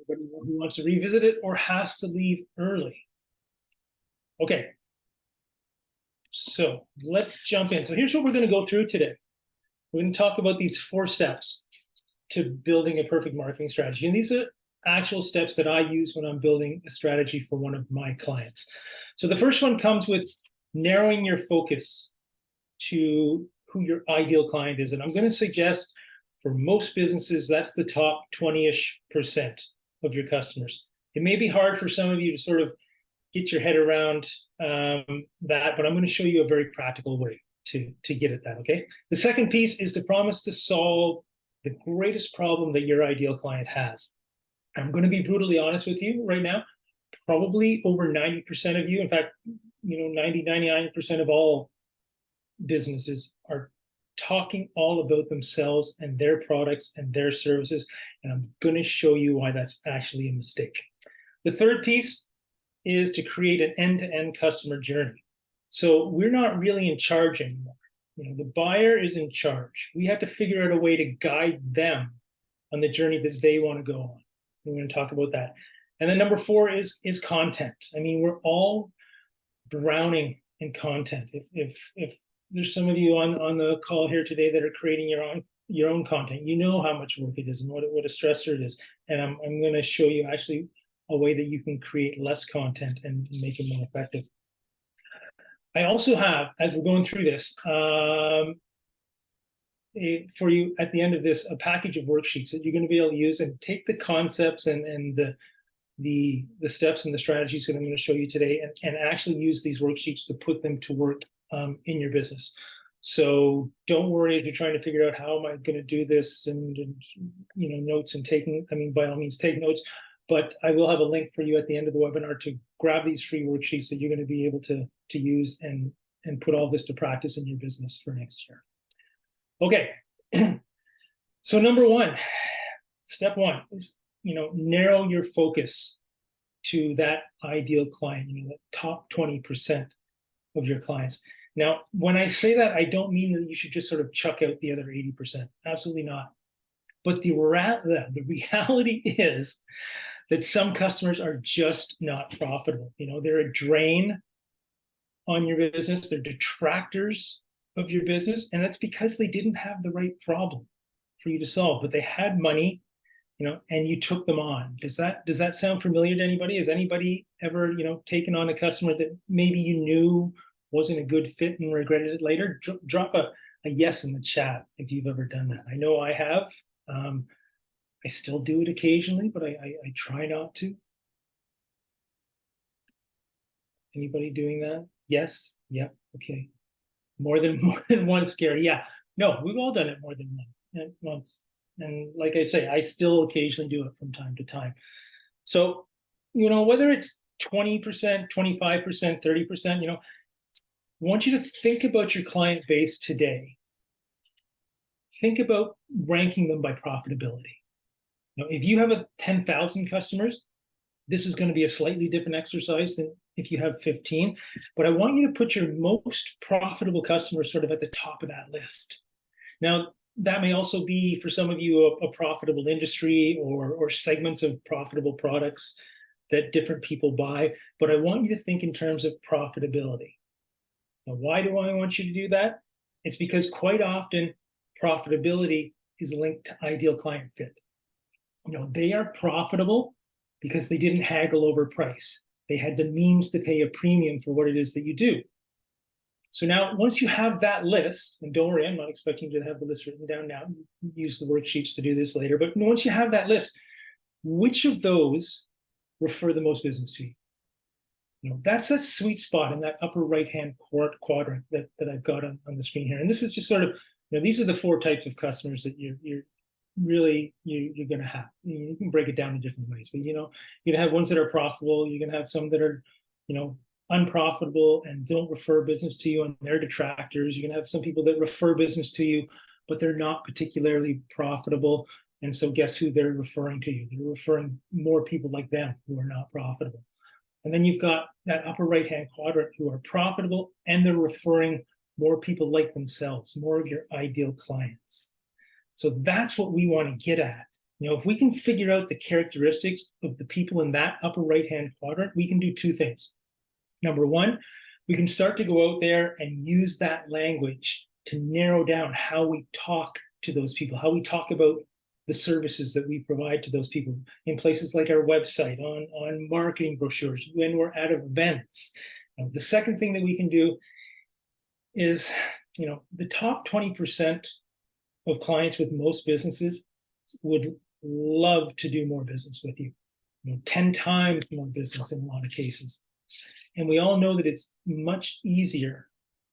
Anybody who wants to revisit it or has to leave early? Okay. So let's jump in. So here's what we're going to go through today. We're going to talk about these 4 steps to building a perfect marketing strategy. And these are actual steps that I use when I'm building a strategy for one of my clients. So the first one comes with narrowing your focus to who your ideal client is. And I'm going to suggest for most businesses, that's the top 20-ish% of your customers. It may be hard for some of you to sort of get your head around that, but I'm going to show you a very practical way to get at that, okay? The second piece is to promise to solve the greatest problem that your ideal client has. I'm going to be brutally honest with you right now. Probably over 90% of you, in fact, 90, 99% of all businesses are talking all about themselves and their products and their services. And I'm going to show you why that's actually a mistake. The third piece is to create an end-to-end customer journey. So we're not really in charge anymore. The buyer is in charge. We have to figure out a way to guide them on the journey that they want to go on. We're going to talk about that. And then number 4 is content. I mean, we're all drowning in content. If there's some of you on the call here today that are creating your own content, you know how much work it is and what a stressor it is. And I'm going to show you actually a way that you can create less content and make it more effective. I also have, as we're going through this, for you at the end of this, a package of worksheets that you're going to be able to use and take the concepts and the steps and the strategies that I'm going to show you today and actually use these worksheets to put them to work in your business. So don't worry if you're trying to figure out how am I going to do this and notes and taking, by all means take notes, but I will have a link for you at the end of the webinar to grab these free worksheets that you're going to be able to use and put all this to practice in your business for next year. Okay. So number 1, step 1 is, narrow your focus to that ideal client, the top 20% of your clients. Now, when I say that, I don't mean that you should just sort of chuck out the other 80%. Absolutely not. But the reality is that some customers are just not profitable. They're a drain on your business. They're detractors of your business. And that's because they didn't have the right problem for you to solve, but they had money, and you took them on. Does that sound familiar to anybody? Has anybody ever, taken on a customer that maybe you knew wasn't a good fit and regretted it later? Drop a yes in the chat if you've ever done that. I know I have. I still do it occasionally, but I try not to. Anybody doing that? Yes. Yeah. Okay. More than one scary. Yeah. No, we've all done it more than once. And like I say, I still occasionally do it from time to time. So, whether it's 20%, 25%, 30%, I want you to think about your client base today. Think about ranking them by profitability. If you have 10,000 customers, this is going to be a slightly different exercise than if you have 15. But I want you to put your most profitable customers sort of at the top of that list. Now, that may also be for some of you a profitable industry or segments of profitable products that different people buy. But I want you to think in terms of profitability. Now, why do I want you to do that? It's because quite often profitability is linked to ideal client fit. They are profitable because they didn't haggle over price. They had the means to pay a premium for what it is that you do. So now, once you have that list, and don't worry, I'm not expecting you to have the list written down now. Use the worksheets to do this later. But once you have that list, which of those refer the most business to you? That's that sweet spot in that upper right-hand quadrant that I've got on the screen here. And this is just sort of, these are the 4 types of customers that you're going to have. You can break it down in different ways, but you're going to have ones that are profitable. You're going to have some that are, unprofitable and don't refer business to you and they're detractors. You're going to have some people that refer business to you, but they're not particularly profitable. And so guess who they're referring to you? They're referring more people like them who are not profitable. And then you've got that upper right-hand quadrant who are profitable and they're referring more people like themselves, more of your ideal clients. So that's what we want to get at If we can figure out the characteristics of the people in that upper right-hand quadrant, we can do two things. Number one, we can start to go out there and use that language to narrow down how we talk to those people, how we talk about the services that we provide to those people in places like our website, on marketing brochures, when we're at events. The second thing that we can do is, the top 20% of clients with most businesses would love to do more business with you, 10 times more business in a lot of cases. And we all know that it's much easier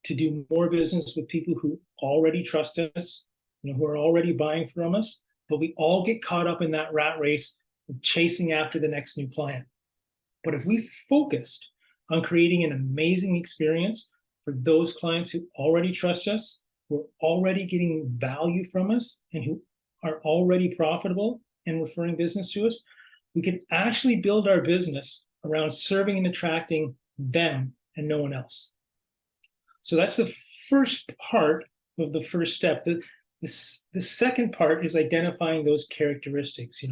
to do more business with people who already trust us, who are already buying from us, but we all get caught up in that rat race of chasing after the next new client. But if we focused on creating an amazing experience for those clients who already trust us, who are already getting value from us, and who are already profitable and referring business to us, we can actually build our business around serving and attracting them and no one else. So that's the first part of the first step. The second part is identifying those characteristics.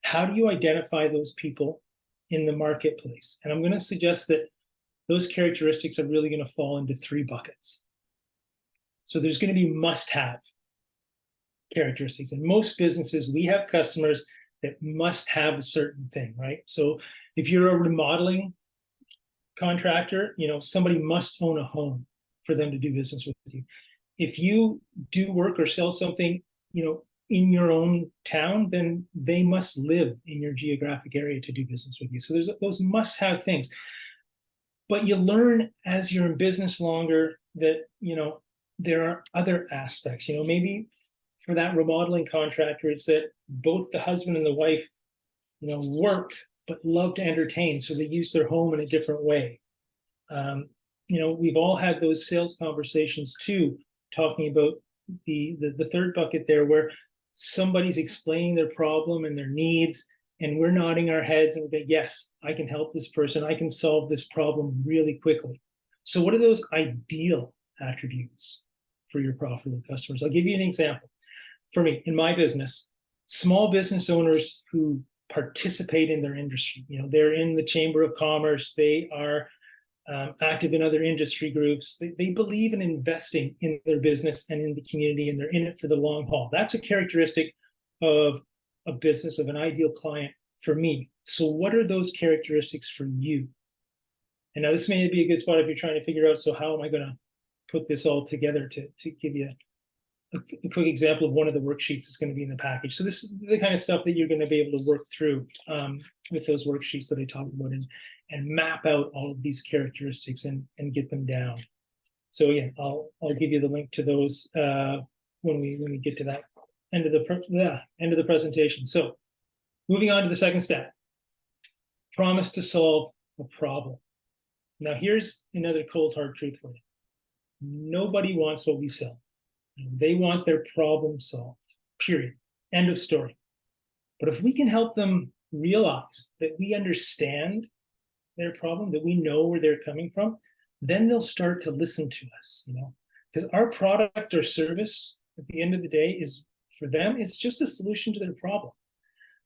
How do you identify those people in the marketplace? And I'm going to suggest that those characteristics are really going to fall into three buckets. So there's going to be must-have characteristics. In most businesses, we have customers that must have a certain thing, right? So if you're a remodeling contractor, somebody must own a home for them to do business with you. If you do work or sell something, in your own town, then they must live in your geographic area to do business with you. So there's those must-have things. But you learn as you're in business longer that, there are other aspects. Maybe for that remodeling contractor, it's that both the husband and the wife, work but love to entertain, so they use their home in a different way. We've all had those sales conversations too, talking about the third bucket there, where somebody's explaining their problem and their needs, and we're nodding our heads and we're going, yes, I can help this person. I can solve this problem really quickly. So what are those ideal attributes for your profitable customers? I'll give you an example. For me, in my business, small business owners who participate in their industry, they're in the Chamber of Commerce, they are active in other industry groups. They believe in investing in their business and in the community, and they're in it for the long haul. That's a characteristic of a business, of an ideal client for me. So what are those characteristics for you? And now this may be a good spot if you're trying to figure out, so how am I going to put this all together to give you a quick example of one of the worksheets that's going to be in the package. So this is the kind of stuff that you're going to be able to work through with those worksheets that I talked about, and map out all of these characteristics and get them down. So again, I'll give you the link to those when we get to that end of the presentation. So moving on to the second step, promise to solve a problem. Now here's another cold hard truth for you. Nobody wants what we sell. They want their problem solved, period. End of story. But if we can help them realize that we understand their problem, that we know where they're coming from, then they'll start to listen to us, because our product or service at the end of the day is, for them, it's just a solution to their problem.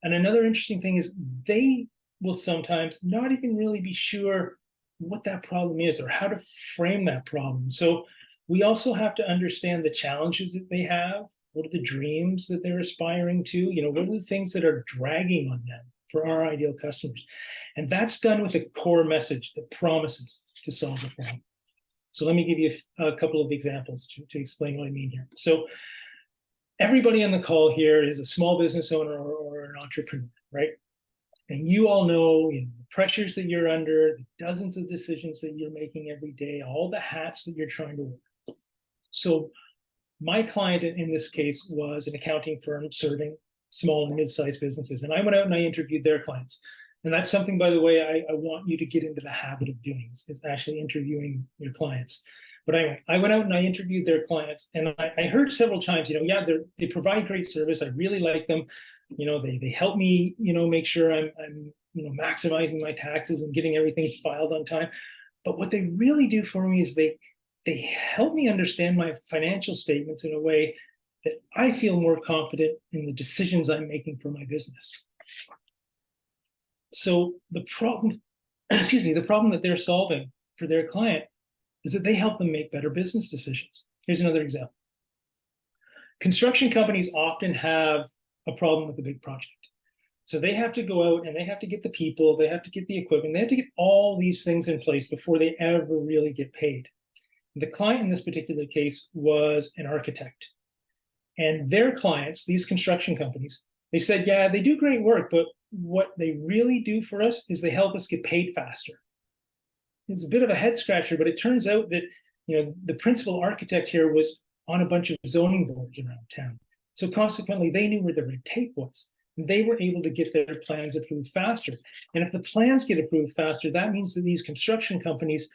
And another interesting thing is they will sometimes not even really be sure what that problem is or how to frame that problem. So we also have to understand the challenges that they have. What are the dreams that they're aspiring to? What are the things that are dragging on them for our ideal customers? And that's done with a core message that promises to solve the problem. So let me give you a couple of examples to explain what I mean here. So everybody on the call here is a small business owner or an entrepreneur, right? And you all know, the pressures that you're under, the dozens of decisions that you're making every day, all the hats that you're trying to wear. So my client in this case was an accounting firm serving small and mid-sized businesses. And I went out and I interviewed their clients. And that's something, by the way, I want you to get into the habit of doing, is actually interviewing your clients. But anyway, I went out and I interviewed their clients, and I heard several times, they provide great service. I really like them. They help me, make sure I'm maximizing my taxes and getting everything filed on time. But what they really do for me is they help me understand my financial statements in a way that I feel more confident in the decisions I'm making for my business. So the problem, excuse me, the problem that they're solving for their client is that they help them make better business decisions. Here's another example. Construction companies often have a problem with a big project. So they have to go out and they have to get the people, they have to get the equipment, they have to get all these things in place before they ever really get paid. The client in this particular case was an architect. And their clients, these construction companies, they said, yeah, they do great work, but what they really do for us is they help us get paid faster. It's a bit of a head scratcher, but it turns out that the principal architect here was on a bunch of zoning boards around town. So consequently, they knew where the red tape was. And they were able to get their plans approved faster. And if the plans get approved faster, that means that these construction companies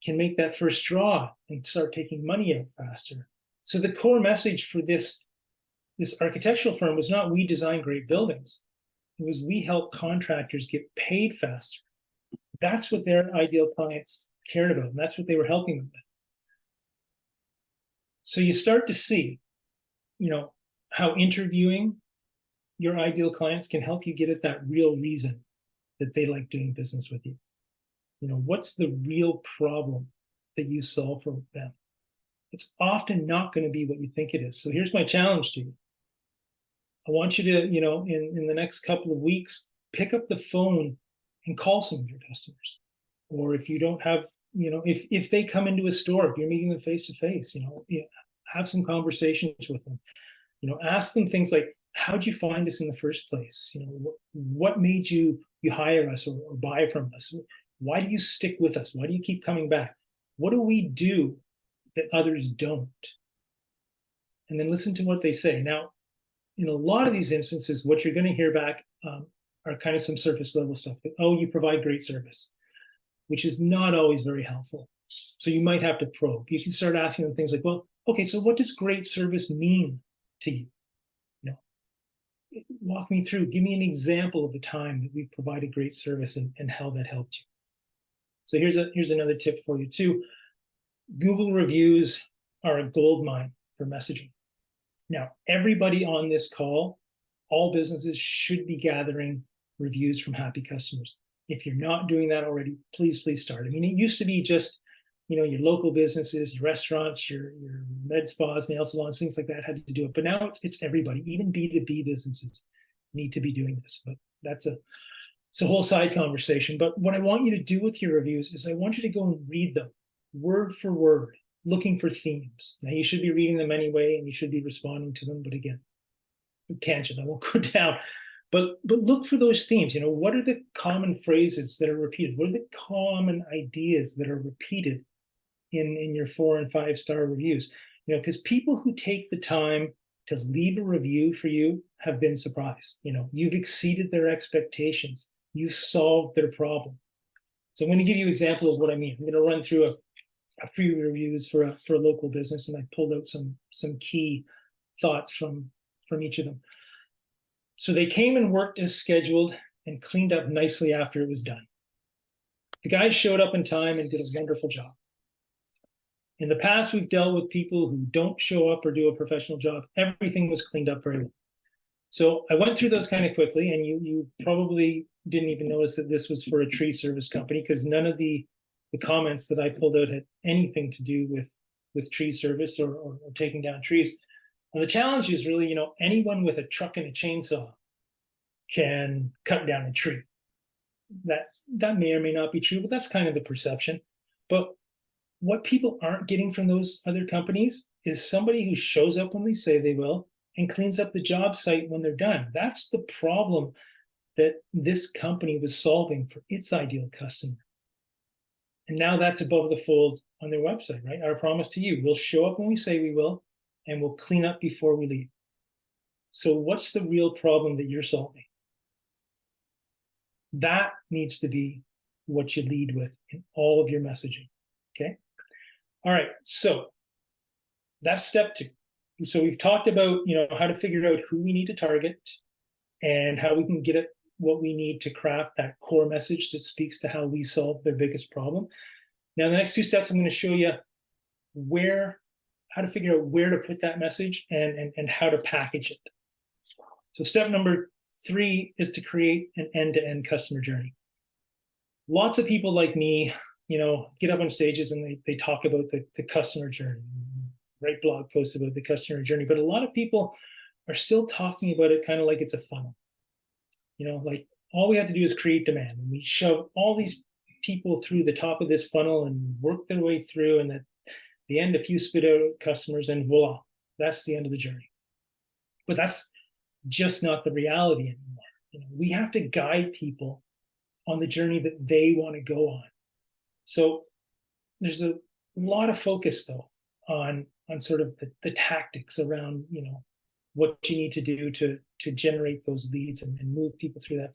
can make that first draw and start taking money out faster. So the core message for this architectural firm was not we design great buildings. It was we help contractors get paid faster. That's what their ideal clients cared about, and that's what they were helping them with. So you start to see, how interviewing your ideal clients can help you get at that real reason that they like doing business with you. What's the real problem that you solve for them? It's often not going to be what you think it is. So here's my challenge to you. I want you to, in the next couple of weeks, pick up the phone and call some of your customers. Or if you don't have, if they come into a store, if you're meeting them face to face, have some conversations with them. Ask them things like, how'd you find us in the first place? What made you hire us or buy from us? Why do you stick with us? Why do you keep coming back? What do we do that others don't? And then listen to what they say. Now, in a lot of these instances, what you're going to hear back are kind of some surface level stuff. Oh, you provide great service, which is not always very helpful. So you might have to probe. You can start asking them things like, well, okay, so what does great service mean to you? Walk me through, give me an example of a time that we've provided great service and how that helped you. So here's another tip for you too. Google reviews are a gold mine for messaging. Now, everybody on this call, all businesses should be gathering reviews from happy customers. If you're not doing that already, please start. I mean, it used to be just, your local businesses, your restaurants, your med spas, nail salons, things like that had to do it. But now it's everybody, even B2B businesses need to be doing this. But it's a whole side conversation. But what I want you to do with your reviews is I want you to go and read them word for word, looking for themes. Now, you should be reading them anyway, and you should be responding to them. But again, tangent, I won't go down. But look for those themes. What are the common phrases that are repeated? What are the common ideas that are repeated in your 4 and 5 star reviews? Because people who take the time to leave a review for you have been surprised. You've exceeded their expectations. You've solved their problem. So I'm going to give you an example of what I mean. I'm going to run through a few reviews for a local business, and I pulled out some key thoughts from each of them. So they came and worked as scheduled and cleaned up nicely after it was done. The guys showed up in time and did a wonderful job. In the past, we've dealt with people who don't show up or do a professional job. Everything was cleaned up very well. So I went through those kind of quickly, and you probably didn't even notice that this was for a tree service company, because none of the comments that I pulled out had anything to do with tree service or taking down trees. And the challenge is really, anyone with a truck and a chainsaw can cut down a tree. That may or may not be true, but that's kind of the perception. But what people aren't getting from those other companies is somebody who shows up when they say they will and cleans up the job site when they're done. That's the problem that this company was solving for its ideal customer. And now that's above the fold on their website, right? Our promise to you, we'll show up when we say we will, and we'll clean up before we leave. So what's the real problem that you're solving? That needs to be what you lead with in all of your messaging, okay? All right, so that's step 2. So we've talked about, how to figure out who we need to target and how we can get at what we need to craft that core message that speaks to how we solve their biggest problem. Now, the next 2 steps, I'm going to show you how to figure out where to put that message and how to package it. So step number 3 is to create an end-to-end customer journey. Lots of people like me, get up on stages and they talk about the customer journey, write blog posts about the customer journey, but a lot of people are still talking about it kind of like it's a funnel. Like all we have to do is create demand, and we shove all these people through the top of this funnel and work their way through, and at the end, a few spit out customers, and voila, that's the end of the journey. But that's just not the reality anymore. We have to guide people on the journey that they want to go on. So there's a lot of focus though on sort of the tactics around what you need to do to generate those leads and move people through that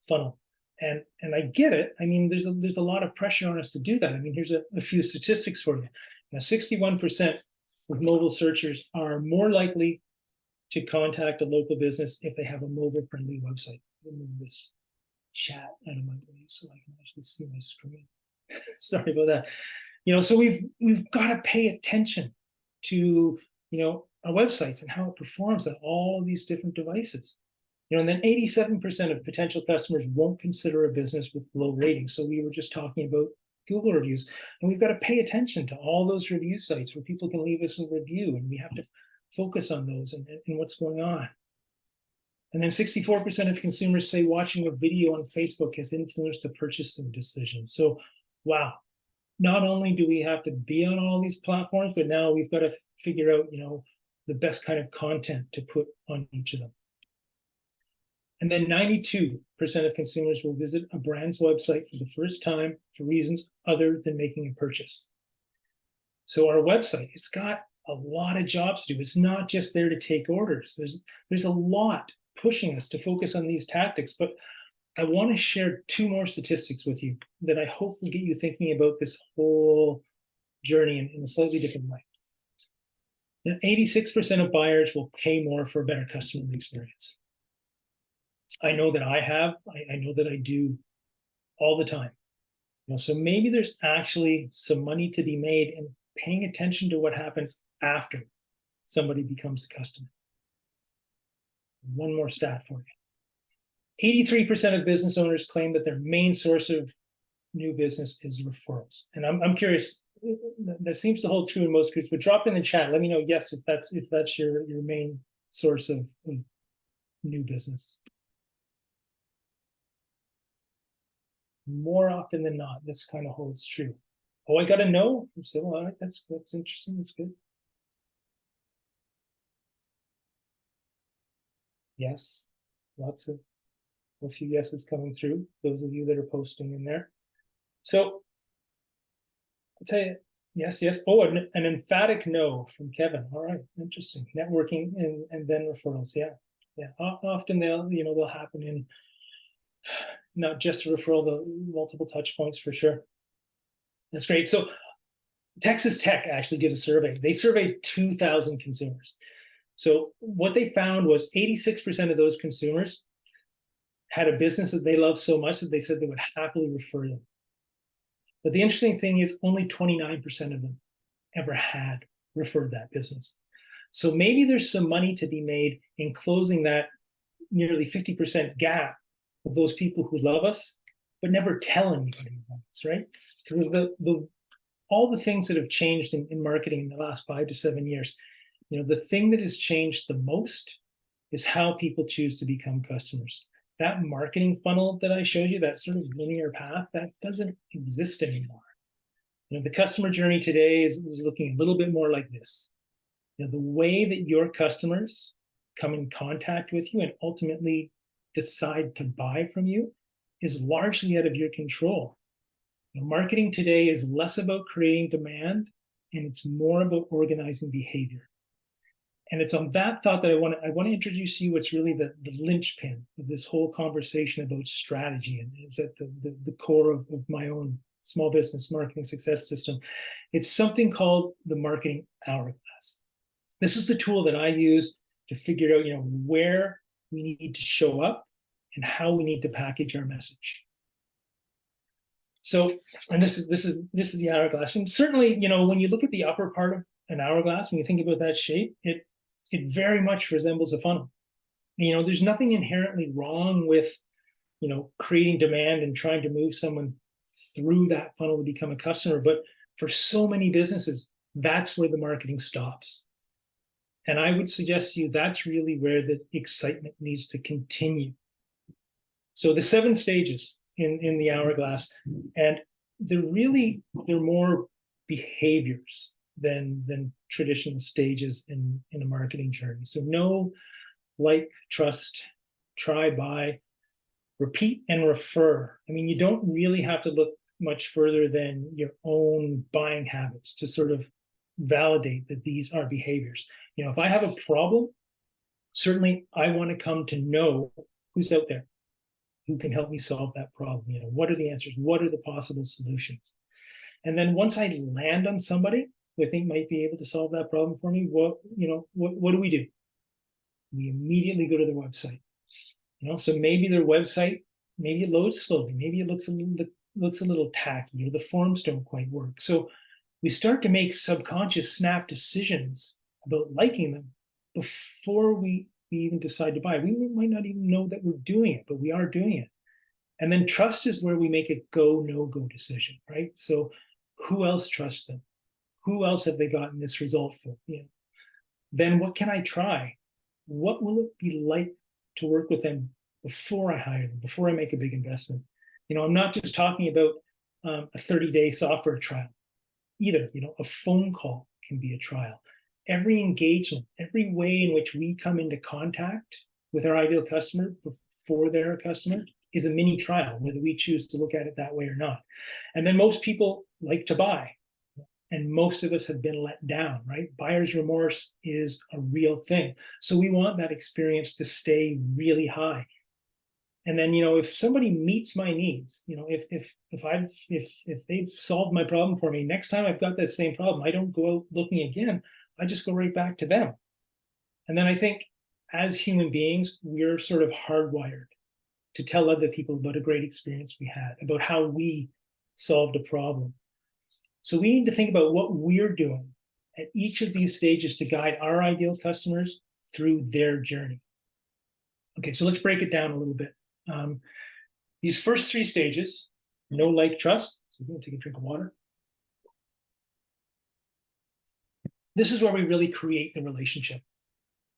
funnel. And I get it. I mean, there's a lot of pressure on us to do that. I mean, here's a few statistics for you. Now, 61% of mobile searchers are more likely to contact a local business if they have a mobile-friendly website. Remove this chat out of my way so I can actually see my screen. Sorry about that. So we've got to pay attention to our websites and how it performs on all of these different devices. And then 87% of potential customers won't consider a business with low ratings. So we were just talking about Google reviews, and we've got to pay attention to all those review sites where people can leave us a review, and we have to focus on those and what's going on. And then 64% of consumers say watching a video on Facebook has influenced a purchasing decision. So, wow, not only do we have to be on all these platforms, but now we've got to figure out, the best kind of content to put on each of them. And then 92% of consumers will visit a brand's website for the first time for reasons other than making a purchase. So our website, it's got a lot of jobs to do. It's not just there to take orders. There's a lot pushing us to focus on these tactics, but I want to share 2 more statistics with you that I hope will get you thinking about this whole journey in a slightly different way. Now, 86% of buyers will pay more for a better customer experience. I know that I have. I know that I do all the time. So maybe there's actually some money to be made in paying attention to what happens after somebody becomes a customer. One more stat for you. 83% of business owners claim that their main source of new business is referrals. And I'm curious, that seems to hold true in most groups, but drop in the chat. Let me know, yes, if that's your main source of new business. More often than not, this kind of holds true. Oh, I got a no. So, all right, that's interesting. That's good. Yes, a few yeses coming through. Those of you that are posting in there. So I'll tell you, yes. Oh, an emphatic no from Kevin. All right, interesting. Networking and then referrals. Yeah. Often they'll happen in not just a referral, the multiple touch points for sure. That's great. So Texas Tech actually did a survey. They surveyed 2,000 consumers. So what they found was 86% of those consumers had a business that they love so much that they said they would happily refer them. But the interesting thing is only 29% of them ever had referred that business. So maybe there's some money to be made in closing that nearly 50% gap of those people who love us, but never tell anybody about us, right? Because all the things that have changed in marketing in the last 5 to 7 years, the thing that has changed the most is how people choose to become customers. That marketing funnel that I showed you, that sort of linear path, that doesn't exist anymore. The customer journey today is looking a little bit more like this. The way that your customers come in contact with you and ultimately decide to buy from you is largely out of your control. Marketing today is less about creating demand and it's more about organizing behavior. And it's on that thought that I want to introduce you what's really the linchpin of this whole conversation about strategy, and it's at the core of my own small business marketing success system. It's something called the marketing hourglass. This is the tool that I use to figure out, where we need to show up and how we need to package our message. So, and this is the hourglass. And certainly, when you look at the upper part an hourglass, when you think about that shape, it very much resembles a funnel. There's nothing inherently wrong with, creating demand and trying to move someone through that funnel to become a customer. But for so many businesses, that's where the marketing stops. And I would suggest to you that's really where the excitement needs to continue. So the 7 stages in the hourglass, and they're more behaviors than traditional stages in a marketing journey. So know, like, trust, try, buy, repeat, and refer. I mean, you don't really have to look much further than your own buying habits to sort of validate that these are behaviors. If I have a problem, certainly I want to come to know who's out there, who can help me solve that problem. What are the answers? What are the possible solutions? And then once I land on somebody who I think might be able to solve that problem for me, what do? We immediately go to their website. So maybe their website, maybe it loads slowly, maybe it looks a little tacky, or the forms don't quite work. So we start to make subconscious snap decisions about liking them before we even decide to buy. We might not even know that we're doing it, but we are doing it. And then trust is where we make a go, no go decision, right? So who else trusts them? Who else have they gotten this result for? Then what can I try? What will it be like to work with them before I hire them, before I make a big investment? I'm not just talking about a 30-day software trial either. A phone call can be a trial. Every engagement, every way in which we come into contact with our ideal customer before they're a customer is a mini trial, whether we choose to look at it that way or not. And then most people like to buy, and most of us have been let down, right? Buyer's remorse is a real thing. So we want that experience to stay really high. And then, if somebody meets my needs, if they've solved my problem for me, next time I've got that same problem, I don't go out looking again. I just go right back to them. And then I think as human beings, we're sort of hardwired to tell other people about a great experience we had, about how we solved a problem. So we need to think about what we're doing at each of these stages to guide our ideal customers through their journey. Okay, so let's break it down a little bit. These first 3 stages, know, like, trust. So we're going to take a drink of water. This is where we really create the relationship.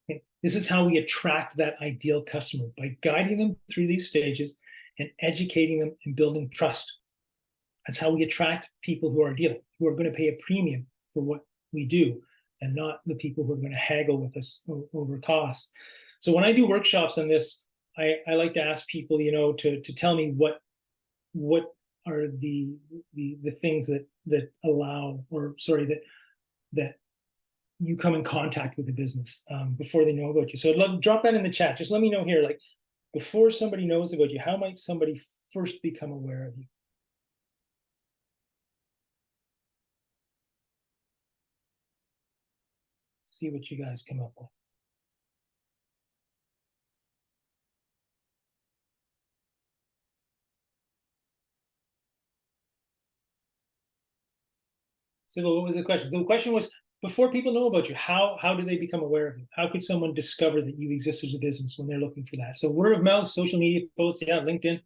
Okay? This is how we attract that ideal customer, by guiding them through these stages and educating them and building trust. That's how we attract people who are going to pay a premium for what we do, and not the people who are going to haggle with us over costs. So when I do workshops on this, I like to ask people, to tell me what are the things that allow, or sorry, that you come in contact with the business before they know about you. So drop that in the chat. Just let me know here, like, before somebody knows about you, how might somebody first become aware of you? See what you guys come up with. So what was the question? The question was, before people know about you, how do they become aware of you? How could someone discover that you exist as a business when they're looking for that? So word of mouth, social media posts, yeah, LinkedIn.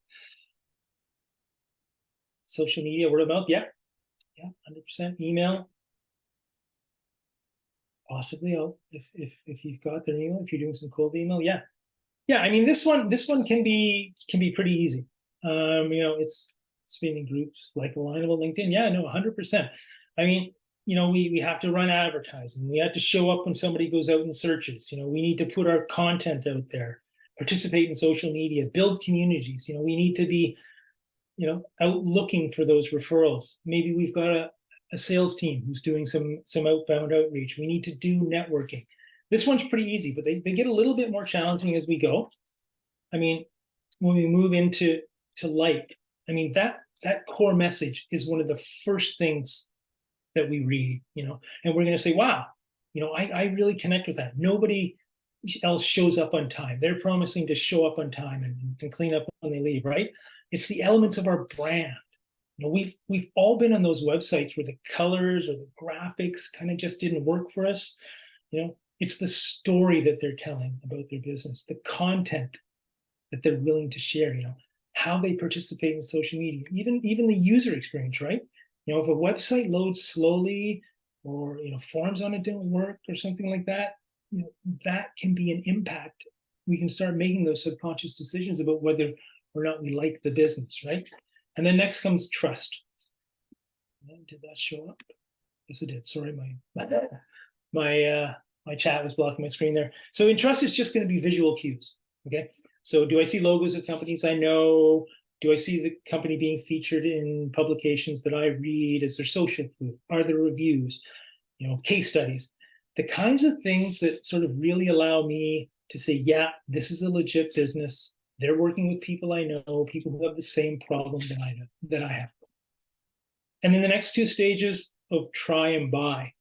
Social media, word of mouth, yeah, 100%. Email, possibly. If you've got their email, if you're doing some cold email, yeah. I mean, this one can be pretty easy. It's spinning groups like Alignable, LinkedIn. Yeah, no, 100%. I mean, we have to run advertising. We have to show up when somebody goes out and searches. We need to put our content out there, participate in social media, build communities. We need to be, out looking for those referrals. Maybe we've got a sales team who's doing some outbound outreach. We need to do networking. This one's pretty easy, but they get a little bit more challenging as we go. I mean, when we move into like, I mean, that core message is one of the first things that we read, and we're going to say, wow, I really connect with that. Nobody else shows up on time. They're promising to show up on time and clean up when they leave, right? It's the elements of our brand You know, we've all been on those websites where the colors or the graphics kind of just didn't work for us. You know, it's the story that they're telling about their business, the content that they're willing to share, you know, how they participate in social media, even the user experience, right? You know, if a website loads slowly, or you know, forms on it don't work or something like that, you know, that can be an impact. We can start making those subconscious decisions about whether or not we like the business, right? And then next comes trust. Did that show up? Yes, it did. Sorry, my chat was blocking my screen there. So in trust, it's just going to be visual cues. Okay. So do I see logos of companies I know? Do I see the company being featured in publications that I read? Is there social proof? Are there reviews? You know, case studies, the kinds of things that sort of really allow me to say, yeah, this is a legit business. They're working with people I know, people who have the same problem that I have. And then the next two stages of try and buy.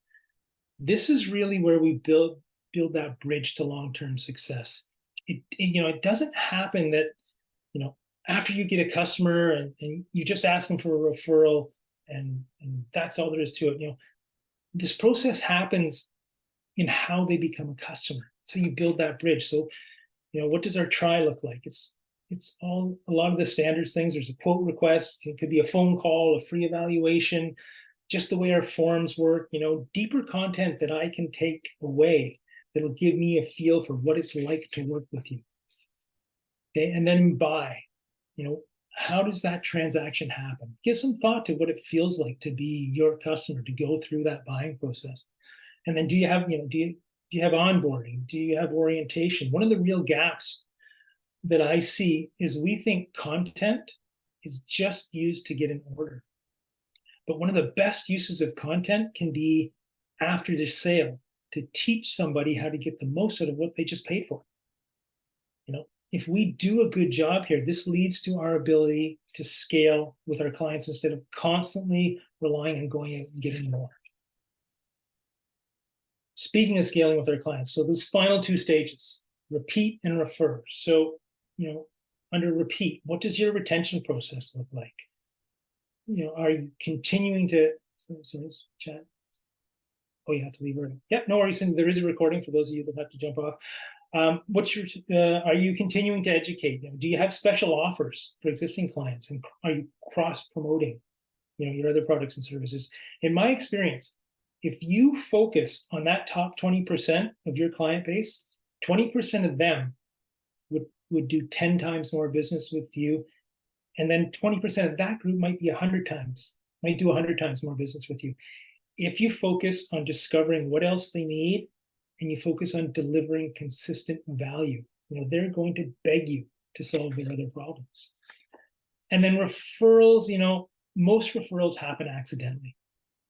This is really where we build that bridge to long-term success. You know, it doesn't happen that, you know, after you get a customer and you just ask them for a referral and that's all there is to it. You know, this process happens in how they become a customer. So you build that bridge. So, you know, what does our try look like? It's all a lot of the standards things. There's a quote request. It could be a phone call, a free evaluation, just the way our forms work, you know, deeper content that I can take away that'll give me a feel for what it's like to work with you. Okay. And then buy, you know, how does that transaction happen? Give some thought to what it feels like to be your customer, to go through that buying process. And then do you have, you know, do you have onboarding? Do you have orientation? One of the real gaps that I see is we think content is just used to get an order. But one of the best uses of content can be after the sale, to teach somebody how to get the most out of what they just paid for. You know, if we do a good job here, this leads to our ability to scale with our clients instead of constantly relying on going out and getting more. Speaking of scaling with our clients, so those final two stages, repeat and refer. So, you know, under repeat, what does your retention process look like? You know, are you continuing to, sorry, chat? Oh, you have to leave early. Yeah, no worries. There is a recording for those of you that have to jump off. What's your, are you continuing to educate them? Do you have special offers for existing clients? And are you cross-promoting, you know, your other products and services? In my experience, if you focus on that top 20% of your client base, 20% of them would do 10 times more business with you. And then 20% of that group might be 100 times, might do 100 times more business with you. If you focus on discovering what else they need and you focus on delivering consistent value, you know, they're going to beg you to solve their other problems. And then referrals, you know, most referrals happen accidentally.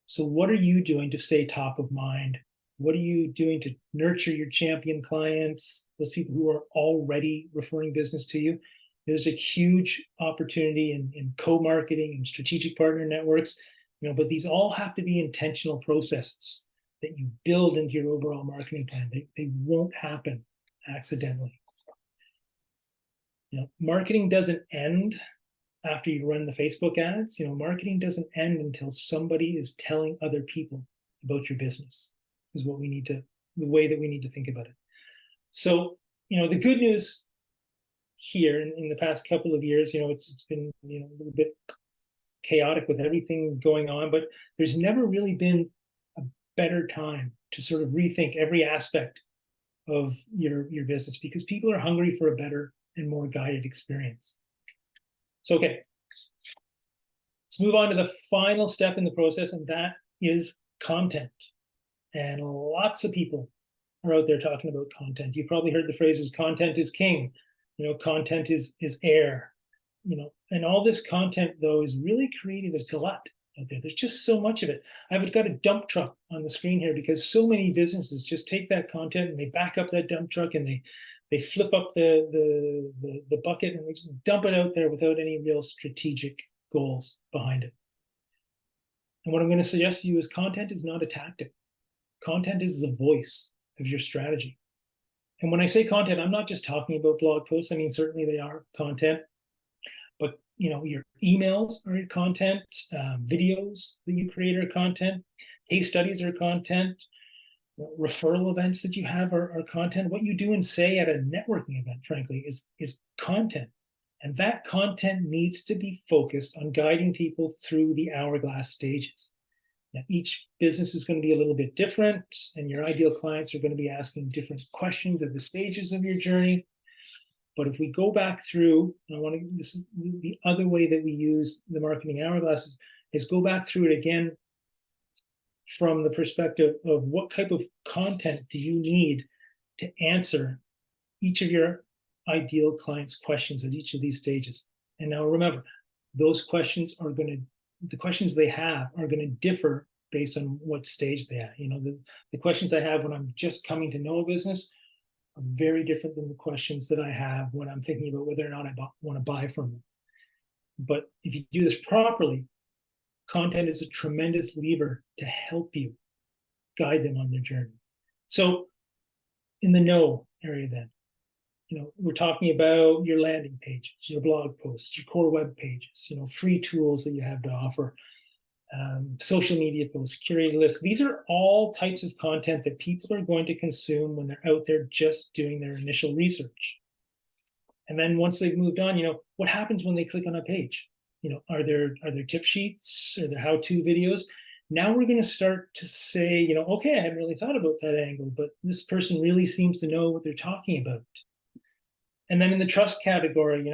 So what are you doing to stay top of mind? What are you doing to nurture your champion clients, those people who are already referring business to you? There's a huge opportunity in co-marketing and strategic partner networks, you know, but these all have to be intentional processes that you build into your overall marketing plan. They won't happen accidentally. You know, marketing doesn't end after you run the Facebook ads. You know, marketing doesn't end until somebody is telling other people about your business, is what we need to, the way that we need to think about it. So, you know, the good news here in the past couple of years, you know, it's been, you know, a little bit chaotic with everything going on, but there's never really been a better time to sort of rethink every aspect of your business, because people are hungry for a better and more guided experience. So, okay, let's move on to the final step in the process, and that is content. And lots of people are out there talking about content. You've probably heard the phrases content is king, you know, content is air, you know, and all this content though is really creating a glut out there. There's just so much of it. I've got a dump truck on the screen here because so many businesses just take that content and they back up that dump truck and they flip up the bucket and they just dump it out there without any real strategic goals behind it. And what I'm going to suggest to you is content is not a tactic. Content is the voice of your strategy. And when I say content, I'm not just talking about blog posts. I mean, certainly they are content, but your emails are your content, videos that you create are content, case studies are content, referral events that you have are content. What you do and say at a networking event, frankly, is content. And that content needs to be focused on guiding people through the hourglass stages. Now, each business is going to be a little bit different, and your ideal clients are going to be asking different questions at the stages of your journey. But if we go back through, this is the other way that we use the marketing hourglass is go back through it again from the perspective of what type of content do you need to answer each of your ideal clients' questions at each of these stages. And now remember, those questions the questions they have are going to differ based on what stage they are. The questions I have when I'm just coming to know a business are very different than the questions that I have when I'm thinking about whether or not I want to buy from them. But if you do this properly, content is a tremendous lever to help you guide them on their journey. So in the know area then, we're talking about your landing pages, your blog posts, your core web pages, free tools that you have to offer, social media posts, curated lists. These are all types of content that people are going to consume when they're out there just doing their initial research. And then once they've moved on, what happens when they click on a page? Are there tip sheets? Are there how-to videos? Now we're going to start to say, okay, I hadn't really thought about that angle, but this person really seems to know what they're talking about. And then in the trust category,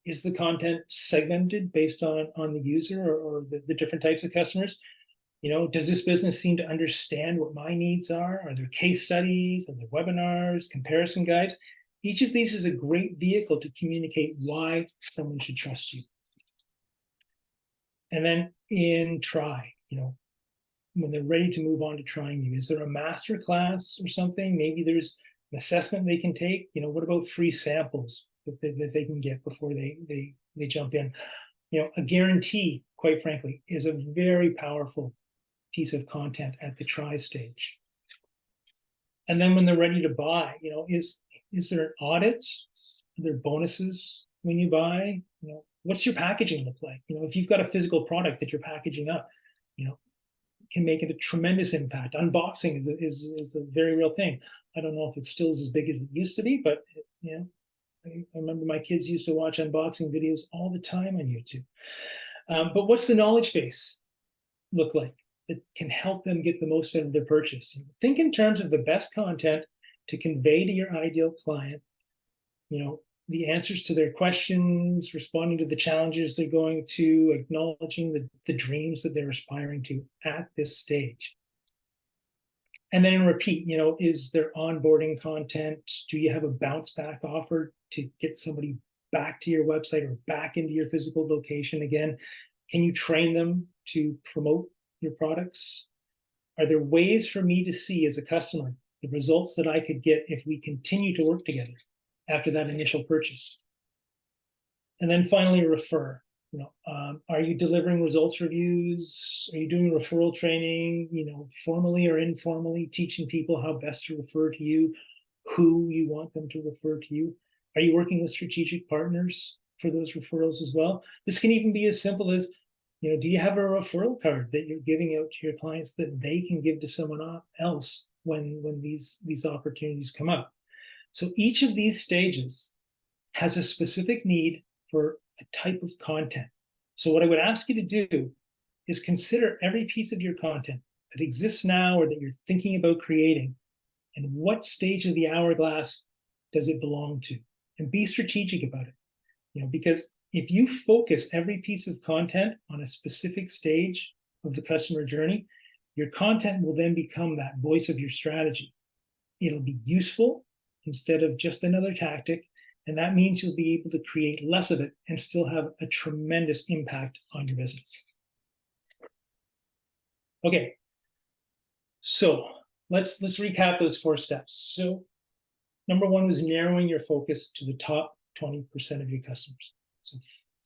is the content segmented based on the user or the different types of customers? Does this business seem to understand what my needs are? Are there case studies? Are there webinars, comparison guides? Each of these is a great vehicle to communicate why someone should trust you. And then in try, when they're ready to move on to trying you, is there a master class or something? Maybe there's an assessment they can take. What about free samples that they can get before they jump in? A guarantee, quite frankly, is a very powerful piece of content at the try stage. And then when they're ready to buy, is there an audit? Are there bonuses when you buy? What's your packaging look like? If you've got a physical product that you're packaging up, can make it a tremendous impact. Unboxing is a very real thing. I don't know if it still is as big as it used to be, but I remember my kids used to watch unboxing videos all the time on YouTube. But what's the knowledge base look like that can help them get the most out of their purchase? Think in terms of the best content to convey to your ideal client, the answers to their questions, responding to the challenges they're going to, acknowledging the dreams that they're aspiring to at this stage. And then in repeat, is there onboarding content? Do you have a bounce back offer to get somebody back to your website or back into your physical location again? Can you train them to promote your products? Are there ways for me to see as a customer the results that I could get if we continue to work together after that initial purchase? And then finally, refer. Are you delivering results reviews? Are you doing referral training, formally or informally, teaching people how best to refer to you, who you want them to refer to you? Are you working with strategic partners for those referrals as well? This can even be as simple as, do you have a referral card that you're giving out to your clients that they can give to someone else when these opportunities come up? So each of these stages has a specific need for a type of content. So what I would ask you to do is consider every piece of your content that exists now or that you're thinking about creating, and what stage of the hourglass does it belong to? And be strategic about it. Because if you focus every piece of content on a specific stage of the customer journey, your content will then become that voice of your strategy. It'll be useful instead of just another tactic. And that means you'll be able to create less of it and still have a tremendous impact on your business. Okay, so let's recap those 4 steps. So number 1 was narrowing your focus to the top 20% of your customers. So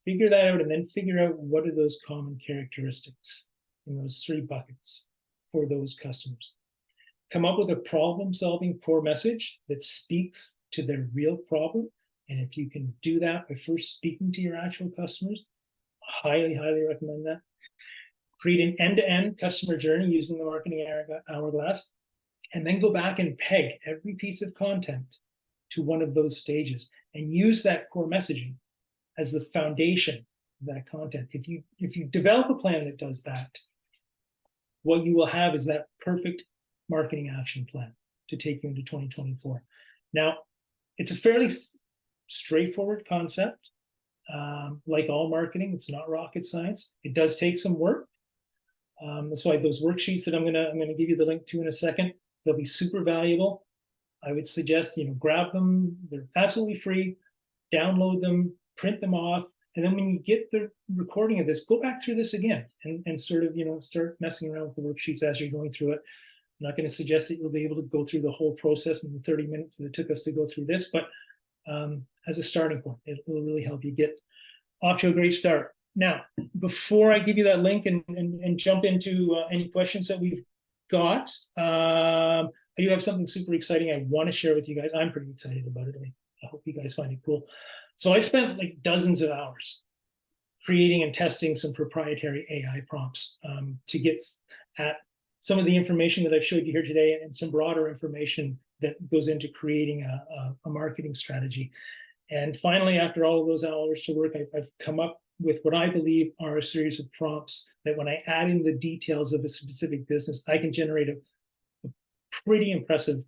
figure that out and then figure out what are those common characteristics in those 3 buckets for those customers. Come up with a problem-solving core message that speaks to their real problem And if you can do that by first speaking to your actual customers, highly, highly recommend that. Create an end-to-end customer journey using the marketing hourglass, and then go back and peg every piece of content to one of those stages and use that core messaging as the foundation of that content. If you develop a plan that does that, what you will have is that perfect marketing action plan to take you into 2024. Now, it's a fairly straightforward concept. Like all marketing, it's not rocket science. It does take some work. That's why those worksheets that I'm gonna give you the link to in a second, they'll be super valuable. I would suggest, grab them. They're absolutely free. Download them, print them off, and then when you get the recording of this, go back through this again and sort of, start messing around with the worksheets as you're going through it. I'm not going to suggest that you'll be able to go through the whole process in the 30 minutes that it took us to go through this, but as a starting point, it will really help you get off to a great start. Now, before I give you that link and jump into any questions that we've got, I do have something super exciting I want to share with you guys. I'm pretty excited about it. I hope you guys find it cool. So I spent like dozens of hours creating and testing some proprietary AI prompts to get at some of the information that I've showed you here today and some broader information that goes into creating a marketing strategy. And finally, after all of those hours to work, I've come up with what I believe are a series of prompts that when I add in the details of a specific business, I can generate a pretty impressive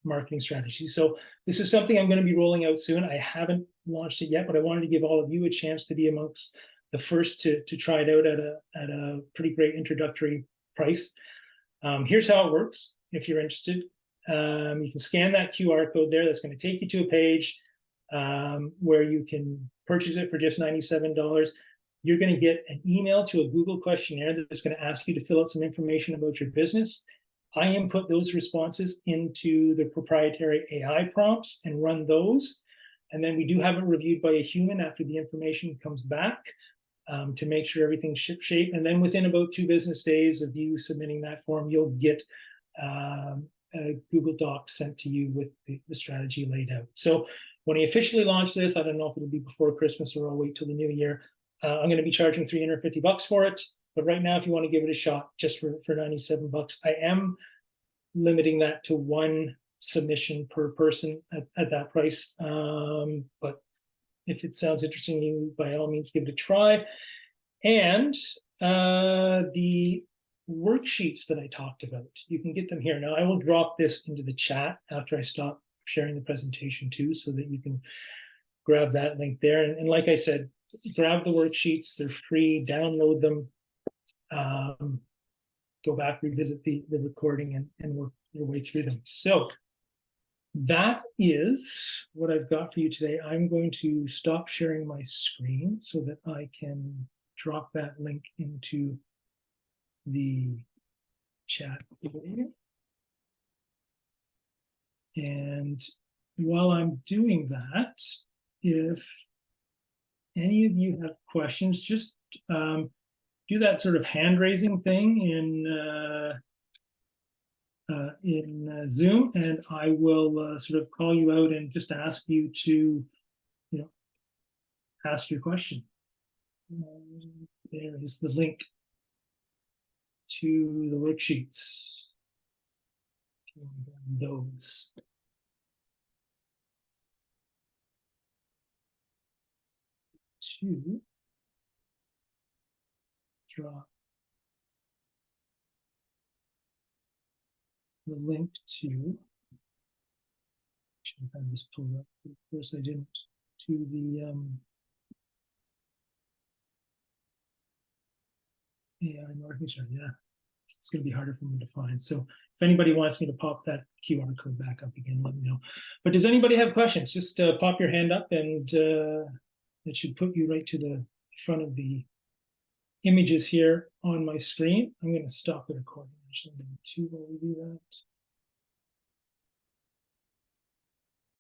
marketing strategy. So this is something I'm going to be rolling out soon. I haven't launched it yet, but I wanted to give all of you a chance to be amongst the first to try it out at a pretty great introductory price. Here's how it works. If you're interested, you can scan that QR code there. That's going to take you to a page where you can purchase it for just $97. You're going to get an email to a Google questionnaire that's going to ask you to fill out some information about your business. I input those responses into the proprietary AI prompts and run those. And then we do have it reviewed by a human after the information comes back to make sure everything's shipshape. And then within about 2 business days of you submitting that form, you'll get a Google Doc sent to you with the strategy laid out. So when I officially launch this, I don't know if it'll be before Christmas or I'll wait till the new year. I'm going to be charging $350 for it. But right now, if you want to give it a shot, just for $97, I am limiting that to 1 submission per person at that price. But if it sounds interesting to you, by all means, give it a try. And the worksheets that I talked about, you can get them here. Now, I will drop this into the chat after I stop sharing the presentation too, so that you can grab that link there. And like I said, grab the worksheets. They're free. Download them. Go back, revisit the recording and work your way through them. So that is what I've got for you today. I'm going to stop sharing my screen so that I can drop that link into the chat here. And while I'm doing that, if any of you have questions, just do that sort of hand raising thing in Zoom, and I will sort of call you out and just ask you to, ask your question. There is the link to the worksheets. Those. To drop the link to, should have had this pulled up, of course I didn't, to the AI marketing strategy. Yeah, it's going to be harder for me to find. So if anybody wants me to pop that QR code back up again, let me know. But does anybody have questions? Just pop your hand up, and it should put you right to the front of the images here on my screen. I'm going to stop the recording. Actually, 2 while we do that.